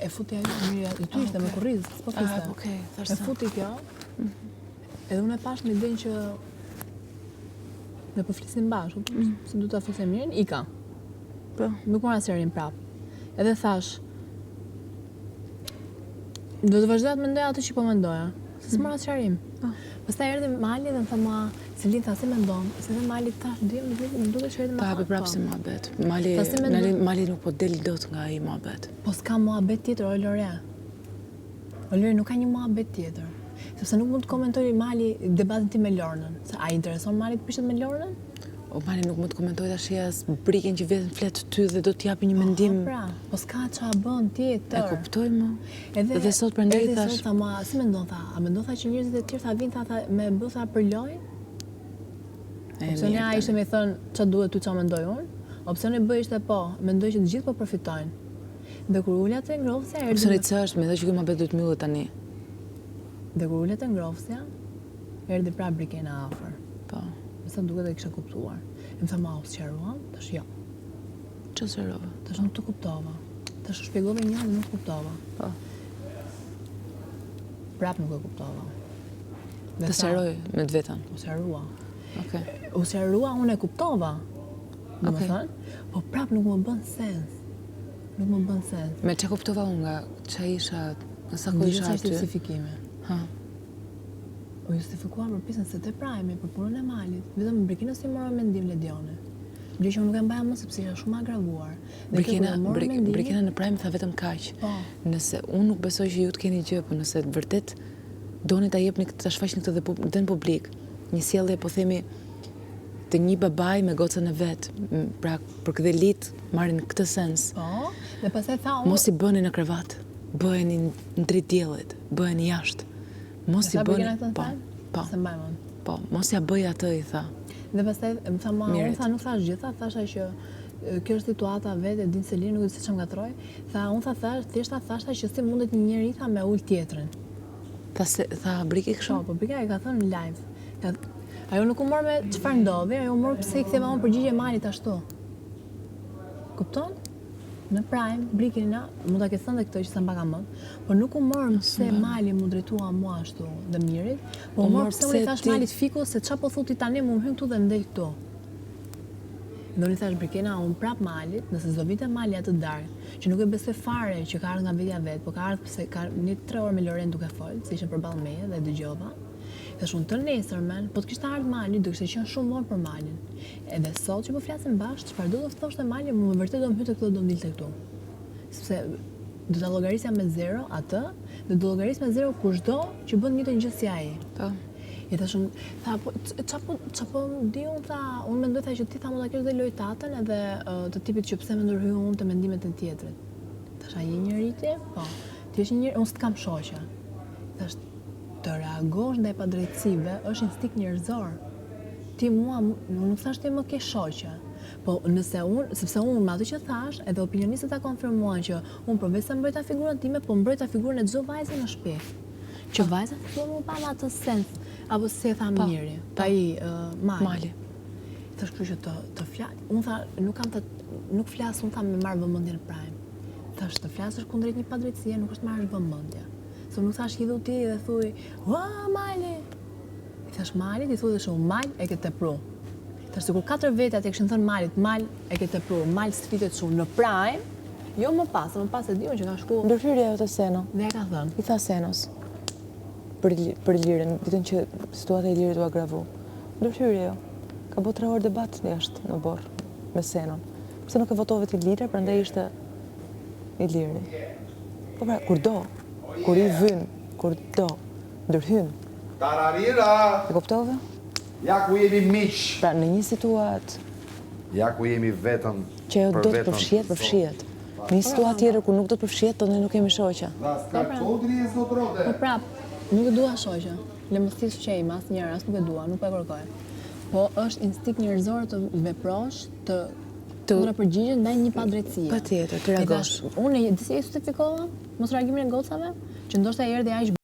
E futi ajo mirë, i ty ishte me kurriz, s'po fliste. Okej, E thashë. futi kjo, edhe unë e pash në idenë që ne po flisim bashkë, se du ta flisë mirën, ika. Po. Nuk mora serin prap. Edhe thash, do të vazhdoj të mendoja atë që po mendoja, se s'mora sqarim. Pastaj erdhi Mali dhe më tha mua, Selin, tha si mendon? Se dhe Mali thash, më duket që erdhi Ta më hapi prapë si muhabet. Mali, Ta si mendon? Mali nuk po del dot nga ai muhabet. Po s'ka muhabet tjetër, o Lore. O Lore, nuk ka një muhabet tjetër. Sepse nuk mund të komentoj Mali debatin tim me Lornën. Se a intereson Mali të pishet me Lornën? O Mali nuk mund të komentoj tash as briken që vetëm flet ty dhe do t'japi një mendim. Pra, po s'ka qa bën tjetër. E kuptoj më. Edhe sot prandaj edhe thash. sot tha mua, si mendon tha? A mendon tha që njerëzit e tjerë tha vinë tha me bë tha për lojë? Opsioni A ishte me thënë ç'a duhet ty ç'a mendoj unë. Opsioni B ishte po, mendoj që të gjithë po përfitojnë. Dhe kur ulat e ngrohsja erdhi. Opsioni C është mendoj që ky muhabet do të mbyllet tani. Dhe kur ulat e ngrohsja erdhi pra Brikena afër. Po. Sa duket e kisha kuptuar. E më tha ma, u sqaruam? Tash jo. Ç'o sqarova? Tash nuk të kuptova. Tash u shpjegove një dhe nuk kuptova. Po. Prap nuk e kuptova. Të sqaroj me të vetën. U sqarua. Okej. U sqarua, unë e kuptova. Do Okej. të thënë, po prap nuk më bën sens. Nuk më bën sens. Me ç'a kuptova unë nga ç'a isha, nga sa kohë isha aty. Justifikime. Ha. U justifikuar për pjesën se te prajmi, për punën e Malit. Vetëm Brikina si mora mendim Ledione. Gjë që unë nuk e mbaja më sepse isha shumë agravuar. Brikina në prime tha vetëm kaq. Po. Nëse unë nuk besoj që ju të keni gjë, po nëse vërtet doni ta jepni ta shfaqni këtë dhe në publik, një sjellje po themi të një babai me gocën e vet, pra për këtë elit marrin këtë sens. Po, dhe pastaj tha unë. Mos i bëni në krevat, bëheni në dritë diellit, bëheni jashtë. Mos i bëni. Po. Se mbaj mend. Po, mos ja bëj atë i tha. Dhe pastaj më tha mua, unë tha nuk thash gjitha, thasha që kjo është situata vetë, din Selin, nuk e di se ç'm ngatroj. Tha, unë thash, thjesht thashta që si mundet një njeri tha me ul tjetrën. Tha Briki kështu? Po Brika e ka thënë në live. Ajo nuk u mor me çfarë ndodhi, ajo u mor pse i ktheva unë përgjigje Malit ashtu. Kupton? Në prime, Brikina, mund ta ke thënë këtë që sa mbaka më, por nuk u mor pse Mali mu drejtua mua ashtu dhe mirit, po u mor pse unë i thash Malit fiku se ç'a po thoti tani mu hyn këtu dhe ndej këtu. Ndoni thash Brikina, unë prap Malit, nëse s'do vinte Mali atë darkë, që nuk e besoj fare që ka ardhur nga vetja vet, po ka ardhur pse ka një 3 orë me Loren duke fol, se ishte përballë meje dhe e dëgjova. Thash unë të nesërmen, po të kishte ardhur Mali, do kishte qenë shumë vonë për Malin. Edhe sot që po flasim bashkë, çfarë do të thoshte Mali, më vërtet do më hyte këtu do ndilte këtu. Sepse do ta llogarisja me 0 atë, dhe do llogaris me 0 kushdo që bën një të gjë si ai. Po. E thash unë, tha, çapo di unë, tha, unë mendoj tha që ti tha mund ta kesh dhe loj tatën edhe të tipit që pse më ndërhyj unë të mendimet e tjetrit. Thash a je njëri ti? Po. Ti je njëri, unë s'kam shoqe. Thash të reagosh ndaj padrejtësive është instinkt njerëzor. Ti mua nuk thash ti më ke shoqe. Po nëse unë, sepse unë me atë që thash, edhe opinionistët ta konfirmuan që unë përveç se mbrojta figurën time, po mbrojta figurën e çdo vajze në shtëpi. Që vajza fillon më pa atë sens, apo si e tha Miri, ai Mali. Thash kështu që të flas, unë tha nuk flas, unë tha me marr vëmendjen prime. Thash të flasësh kundrejt një padrejtësie nuk është marrësh vëmendje. Se nuk thash hidhu ti dhe thuj, "Ua Mali." I thash Mali, ti thuaj shumë Mal e ke tepru. Thash sikur 4 vete atë kishin thënë Malit, Mal e ke tepru, Mal sfitet shumë në prime. Jo më pas e diun që ka shku. Ndërhyrja jote Seno. Dhe e ka thënë. I tha Senos. Për Ilirën, ditën që situata e Ilirit u agravu. Ndërhyrja jo. Ka bërë 3 orë debat jashtë në borë me Senon. Pse nuk e votove ti Ilira, prandaj ishte Iliri. Po pra, kur i vyn, kur do, ndërhyn. Tararira! E kuptove? Ja ku jemi miq. Pra në një situatë Ja ku jemi vetëm që ajo do të përfshihet. Në një situatë tjetër ku nuk do të përfshihet, do ne nuk kemi shoqe. Po prap, nuk e dua shoqe. Le mos this shame, asnjëherë, as nuk e dua, nuk po e kërkoj. Po është instinkt njerëzor të veprosh, të përgjigjesh ndaj një padrejtësie. Patjetër, të reagosh. Unë disi e justifikova mos reagimin e gocave, që ndoshta erdhi aq